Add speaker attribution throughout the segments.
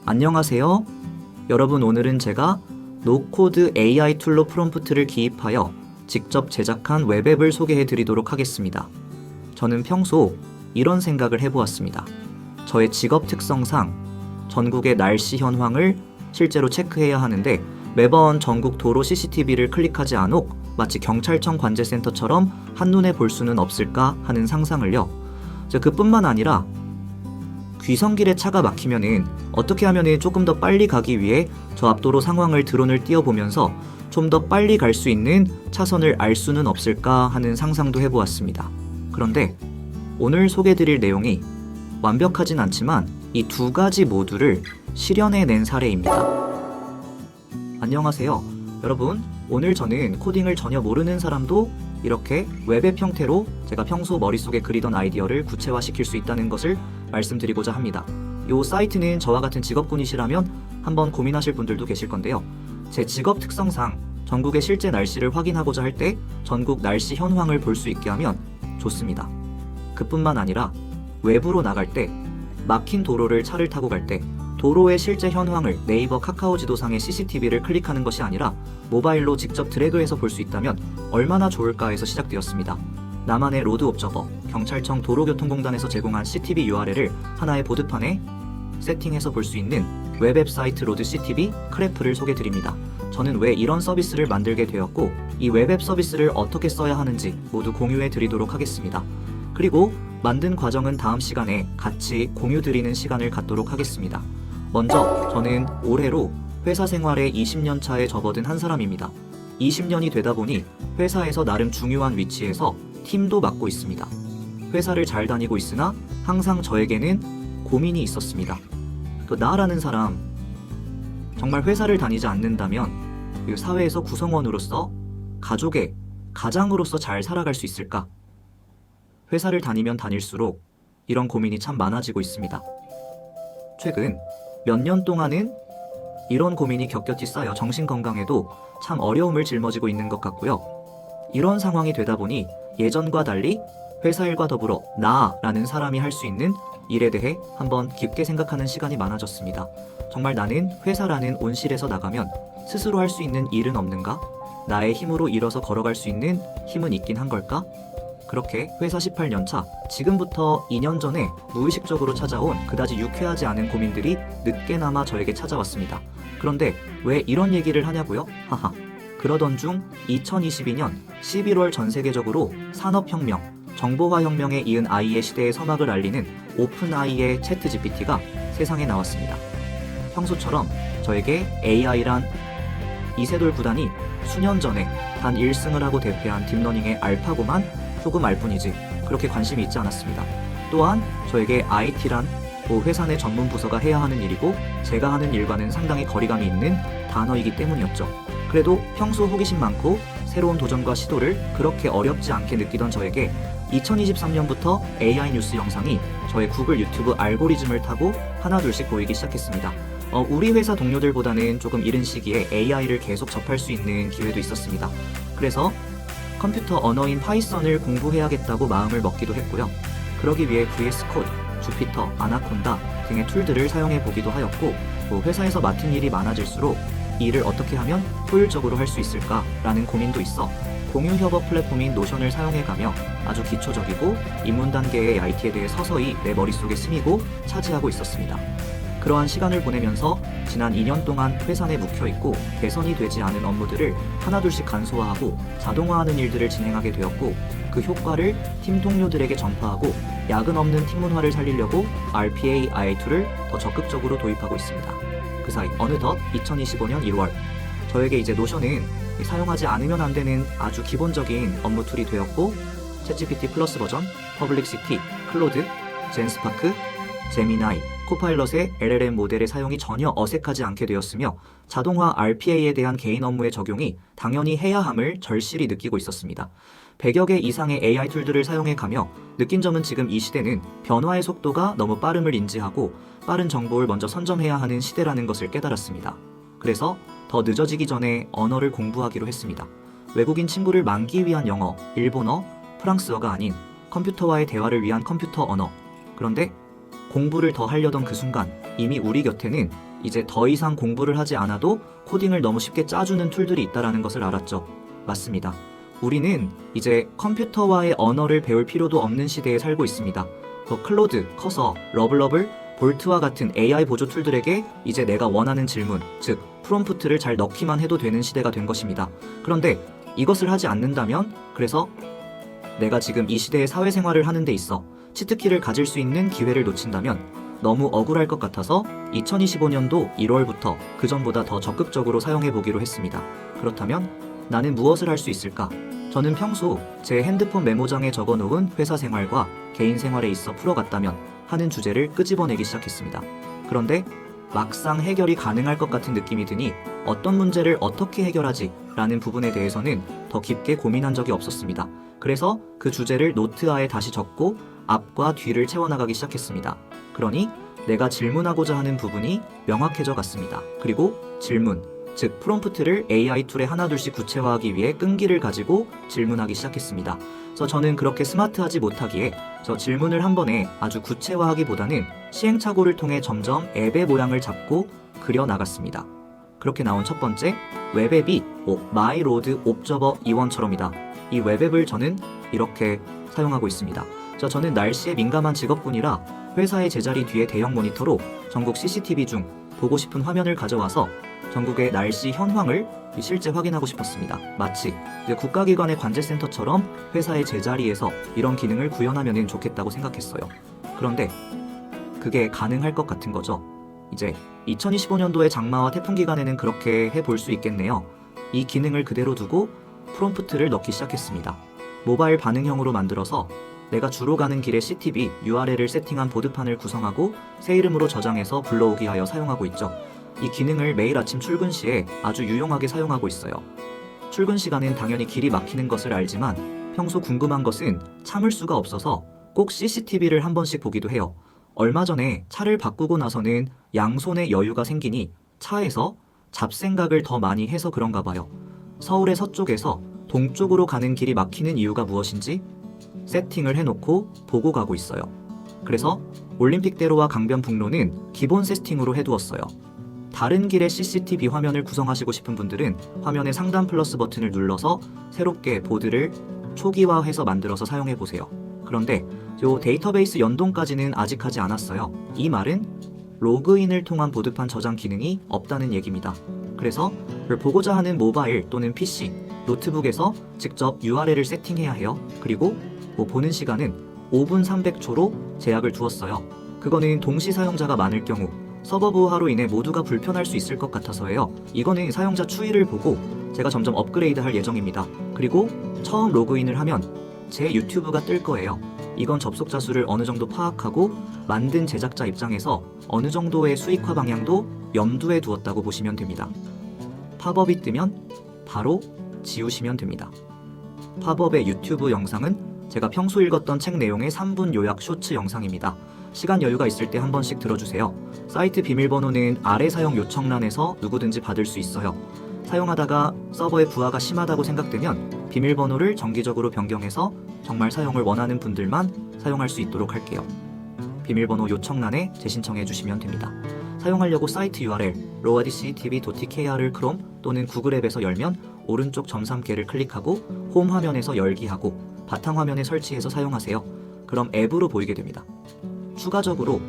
Speaker 1: 안녕하세요. 여러분, 오늘은 제가 노코드 AI 툴로 프롬프트를 기입하여 직접 제작한 웹앱을 소개해 드리도록 하겠습니다. 저는 평소 이런 생각을 해보았습니다. 저의 직업 특성상 전국의 날씨 현황을 실제로 체크해야 하는데 매번 전국 도로 CCTV를 클릭하지 않고 마치 경찰청 관제센터처럼 한눈에 볼 수는 없을까 하는 상상을요. 그뿐만 아니라 귀성길에 차가 막히면은 어떻게 하면은 조금 더 빨리 가기 위해 저 앞도로 상황을 드론을 띄워보면서 좀 더 빨리 갈 수 있는 차선을 알 수는 없을까 하는 상상도 해보았습니다. 그런데 오늘 소개드릴 내용이 완벽하진 않지만 이 두 가지 모두를 실현해낸 사례입니다. 안녕하세요. 여러분, 오늘 저는 코딩을 전혀 모르는 사람도 이렇게 웹앱 형태로 제가 평소 머릿속에 그리던 아이디어를 구체화시킬 수 있다는 것을 말씀드리고자 합니다. 이 사이트는 저와 같은 직업군이시라면 한번 고민하실 분들도 계실 건데요. 제 직업 특성상 전국의 실제 날씨를 확인하고자 할 때 전국 날씨 현황을 볼 수 있게 하면 좋습니다. 그뿐만 아니라 외부로 나갈 때, 막힌 도로를 차를 타고 갈 때 도로의 실제 현황을 네이버 카카오 지도상의 CCTV를 클릭하는 것이 아니라 모바일로 직접 드래그해서 볼 수 있다면 얼마나 좋을까 해서 시작되었습니다. 나만의 로드 옵저버, 경찰청 도로교통공단에서 제공한 CTV URL을 하나의 보드판에 세팅해서 볼 수 있는 웹앱 사이트 로드 CTV 크래프를 소개드립니다. 저는 왜 이런 서비스를 만들게 되었고 이 웹앱 서비스를 어떻게 써야 하는지 모두 공유해 드리도록 하겠습니다. 그리고 만든 과정은 다음 시간에 같이 공유 드리는 시간을 갖도록 하겠습니다. 먼저 저는 올해로 회사 생활에 20년 차에 접어든 한 사람입니다. 20년이 되다 보니 회사에서 나름 중요한 위치에서 팀도 맡고 있습니다. 회사를 잘 다니고 있으나 항상 저에게는 고민이 있었습니다. 나라는 사람, 정말 회사를 다니지 않는다면 사회에서 구성원으로서, 가족의 가장으로서 잘 살아갈 수 있을까? 회사를 다니면 다닐수록 이런 고민이 참 많아지고 있습니다. 최근 몇 년 동안은 이런 고민이 격격히 쌓여 정신건강에도 참 어려움을 짊어지고 있는 것 같고요. 이런 상황이 되다 보니 예전과 달리 회사 일과 더불어 나라는 사람이 할 수 있는 일에 대해 한번 깊게 생각하는 시간이 많아졌습니다. 정말 나는 회사라는 온실에서 나가면 스스로 할 수 있는 일은 없는가? 나의 힘으로 일어서 걸어갈 수 있는 힘은 있긴 한 걸까? 그렇게 회사 18년 차, 지금부터 2년 전에 무의식적으로 찾아온 그다지 유쾌하지 않은 고민들이 늦게나마 저에게 찾아왔습니다. 그런데 왜 이런 얘기를 하냐고요? 하하. 그러던 중 2022년 11월 전 세계적으로 산업혁명, 정보화혁명에 이은 아이의 시대의 서막을 알리는 오픈AI의 챗GPT가 세상에 나왔습니다. 평소처럼 저에게 AI란 이세돌 구단이 수년 전에 단 1승을 하고 대패한 딥러닝의 알파고만 조금 알 뿐이지 그렇게 관심이 있지 않았습니다. 또한 저에게 IT란 회사 내 전문 부서가 해야 하는 일이고 제가 하는 일과는 상당히 거리감이 있는 단어이기 때문이었죠. 그래도 평소 호기심 많고 새로운 도전과 시도를 그렇게 어렵지 않게 느끼던 저에게 2023년부터 AI 뉴스 영상이 저의 구글 유튜브 알고리즘을 타고 하나둘씩 보이기 시작했습니다. 우리 회사 동료들보다는 조금 이른 시기에 AI를 계속 접할 수 있는 기회도 있었습니다. 그래서 컴퓨터 언어인 파이썬을 공부해야겠다고 마음을 먹기도 했고요. 그러기 위해 VS 코드, 주피터, 아나콘다 등의 툴들을 사용해 보기도 하였고 회사에서 맡은 일이 많아질수록 일을 어떻게 하면 효율적으로 할 수 있을까라는 고민도 있어 공유 협업 플랫폼인 노션을 사용해가며 아주 기초적이고 입문 단계의 IT에 대해 서서히 내 머릿속에 스미고 차지하고 있었습니다. 그러한 시간을 보내면서 지난 2년 동안 회사 내 묵혀있고 개선이 되지 않은 업무들을 하나둘씩 간소화하고 자동화하는 일들을 진행하게 되었고 그 효과를 팀 동료들에게 전파하고 야근 없는 팀 문화를 살리려고 RPA AI 툴을 더 적극적으로 도입하고 있습니다. 그 사이 어느덧 2025년 1월 저에게 이제 노션은 사용하지 않으면 안 되는 아주 기본적인 업무 툴이 되었고 챗GPT 플러스 버전, 퍼블릭시티, 클로드, 젠스파크, 제미나이, 코파일럿의 LLM 모델의 사용이 전혀 어색하지 않게 되었으며 자동화 RPA에 대한 개인 업무의 적용이 당연히 해야 함을 절실히 느끼고 있었습니다. 100여 개 이상의 AI 툴들을 사용해가며 느낀 점은 지금 이 시대는 변화의 속도가 너무 빠름을 인지하고 빠른 정보를 먼저 선점해야 하는 시대라는 것을 깨달았습니다. 그래서 더 늦어지기 전에 언어를 공부하기로 했습니다. 외국인 친구를 만기 위한 영어, 일본어, 프랑스어가 아닌 컴퓨터와의 대화를 위한 컴퓨터 언어. 그런데 공부를 더 하려던 그 순간 이미 우리 곁에는 이제 더 이상 공부를 하지 않아도 코딩을 너무 쉽게 짜주는 툴들이 있다는 것을 알았죠. 맞습니다. 우리는 이제 컴퓨터와의 언어를 배울 필요도 없는 시대에 살고 있습니다. 클로드, 커서, 러블러블, 볼트와 같은 AI 보조 툴들에게 이제 내가 원하는 질문, 즉 프롬프트를 잘 넣기만 해도 되는 시대가 된 것입니다. 그런데 이것을 하지 않는다면, 그래서 내가 지금 이 시대의 사회생활을 하는 데 있어 치트키를 가질 수 있는 기회를 놓친다면 너무 억울할 것 같아서 2025년도 1월부터 그 전보다 더 적극적으로 사용해 보기로 했습니다. 그렇다면 나는 무엇을 할 수 있을까? 저는 평소 제 핸드폰 메모장에 적어놓은 회사 생활과 개인 생활에 있어 풀어갔다면 하는 주제를 끄집어내기 시작했습니다. 그런데 막상 해결이 가능할 것 같은 느낌이 드니 어떤 문제를 어떻게 해결하지? 라는 부분에 대해서는 더 깊게 고민한 적이 없었습니다. 그래서 그 주제를 노트아에 다시 적고 앞과 뒤를 채워나가기 시작했습니다. 그러니 내가 질문하고자 하는 부분이 명확해져 갔습니다. 그리고 질문, 즉 프롬프트를 AI 툴에 하나둘씩 구체화하기 위해 끈기를 가지고 질문하기 시작했습니다. 그래서 저는 그렇게 스마트하지 못하기에 저 질문을 한 번에 아주 구체화하기보다는 시행착오를 통해 점점 앱의 모양을 잡고 그려 나갔습니다. 그렇게 나온 첫 번째 웹앱이 마이로드 옵저버 이원처럼이다. 이 웹앱을 저는 이렇게 사용하고 있습니다. 저는 날씨에 민감한 직업군이라 회사의 제자리 뒤에 대형 모니터로 전국 CCTV 중 보고 싶은 화면을 가져와서 전국의 날씨 현황을 실제 확인하고 싶었습니다. 마치 국가기관의 관제센터처럼 회사의 제자리에서 이런 기능을 구현하면 좋겠다고 생각했어요. 그런데 그게 가능할 것 같은 거죠. 이제 2025년도의 장마와 태풍 기간에는 그렇게 해볼 수 있겠네요. 이 기능을 그대로 두고 프롬프트를 넣기 시작했습니다. 모바일 반응형으로 만들어서 내가 주로 가는 길의 CTV URL을 세팅한 보드판을 구성하고 새 이름으로 저장해서 불러오기 하여 사용하고 있죠. 이 기능을 매일 아침 출근 시에 아주 유용하게 사용하고 있어요. 출근 시간엔 당연히 길이 막히는 것을 알지만 평소 궁금한 것은 참을 수가 없어서 꼭 CCTV를 한 번씩 보기도 해요. 얼마 전에 차를 바꾸고 나서는 양손에 여유가 생기니 차에서 잡생각을 더 많이 해서 그런가 봐요. 서울의 서쪽에서 동쪽으로 가는 길이 막히는 이유가 무엇인지 세팅을 해놓고 보고 가고 있어요. 그래서 올림픽대로와 강변북로는 기본 세팅으로 해두었어요. 다른 길의 CCTV 화면을 구성하시고 싶은 분들은 화면의 상단 플러스 버튼을 눌러서 새롭게 보드를 초기화해서 만들어서 사용해보세요. 그런데 요 데이터베이스 연동까지는 아직 하지 않았어요. 이 말은 로그인을 통한 보드판 저장 기능이 없다는 얘기입니다. 그래서 보고자 하는 모바일 또는 PC, 노트북에서 직접 URL을 세팅해야 해요. 그리고 보는 시간은 5분 300초로 제약을 두었어요. 그거는 동시 사용자가 많을 경우 서버 부하로 인해 모두가 불편할 수 있을 것 같아서예요. 이거는 사용자 추이를 보고 제가 점점 업그레이드 할 예정입니다. 그리고 처음 로그인을 하면 제 유튜브가 뜰 거예요. 이건 접속자 수를 어느 정도 파악하고 만든 제작자 입장에서 어느 정도의 수익화 방향도 염두에 두었다고 보시면 됩니다. 팝업이 뜨면 바로 지우시면 됩니다. 팝업의 유튜브 영상은 제가 평소 읽었던 책 내용의 3분 요약 쇼츠 영상입니다. 시간 여유가 있을 때 한 번씩 들어주세요. 사이트 비밀번호는 아래 사용 요청란에서 누구든지 받을 수 있어요. 사용하다가 서버의 부하가 심하다고 생각되면 비밀번호를 정기적으로 변경해서 정말 사용을 원하는 분들만 사용할 수 있도록 할게요. 비밀번호 요청란에 재신청해 주시면 됩니다. 사용하려고 사이트 URL roadctv.kr을 크롬 또는 구글 앱에서 열면 오른쪽 점삼개를 클릭하고 홈 화면에서 열기하고 바탕화면에 설치해서 사용하세요. 그럼 앱으로 보이게 됩니다. 추가적으로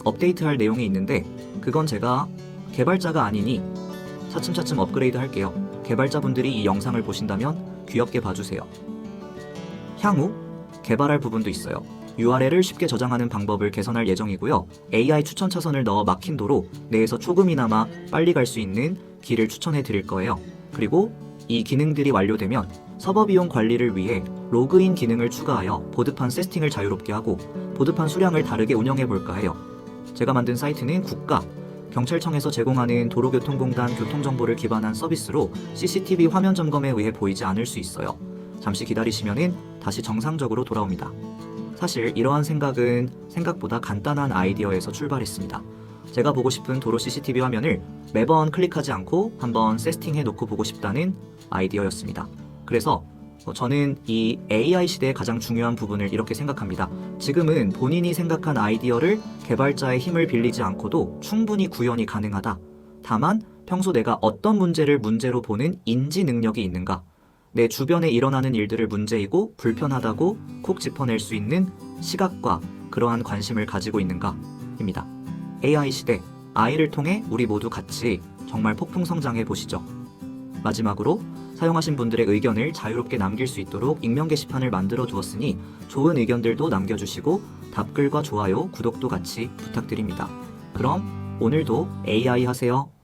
Speaker 1: 업데이트할 내용이 있는데 그건 제가 개발자가 아니니 차츰차츰 업그레이드 할게요. 개발자분들이 이 영상을 보신다면 귀엽게 봐주세요. 향후 개발할 부분도 있어요. URL을 쉽게 저장하는 방법을 개선할 예정이고요. AI 추천 차선을 넣어 막힌 도로 내에서 조금이나마 빨리 갈 수 있는 길을 추천해 드릴 거예요. 그리고 이 기능들이 완료되면 서버 비용 관리를 위해 로그인 기능을 추가하여 보드판 세팅을 자유롭게 하고 보드판 수량을 다르게 운영해 볼까 해요. 제가 만든 사이트는 국가, 경찰청에서 제공하는 도로교통공단 교통정보를 기반한 서비스로 CCTV 화면 점검에 의해 보이지 않을 수 있어요. 잠시 기다리시면 다시 정상적으로 돌아옵니다. 사실 이러한 생각은 생각보다 간단한 아이디어에서 출발했습니다. 제가 보고 싶은 도로 CCTV 화면을 매번 클릭하지 않고 한번 세팅해 놓고 보고 싶다는 아이디어였습니다. 그래서 저는 이 AI 시대의 가장 중요한 부분을 이렇게 생각합니다. 지금은 본인이 생각한 아이디어를 개발자의 힘을 빌리지 않고도 충분히 구현이 가능하다. 다만 평소 내가 어떤 문제를 문제로 보는 인지 능력이 있는가, 내 주변에 일어나는 일들을 문제이고 불편하다고 콕 짚어낼 수 있는 시각과 그러한 관심을 가지고 있는가입니다. AI 시대, 아이를 통해 우리 모두 같이 정말 폭풍 성장해 보시죠. 마지막으로 사용하신 분들의 의견을 자유롭게 남길 수 있도록 익명 게시판을 만들어 두었으니 좋은 의견들도 남겨주시고 답글과 좋아요, 구독도 같이 부탁드립니다. 그럼 오늘도 AI 하세요.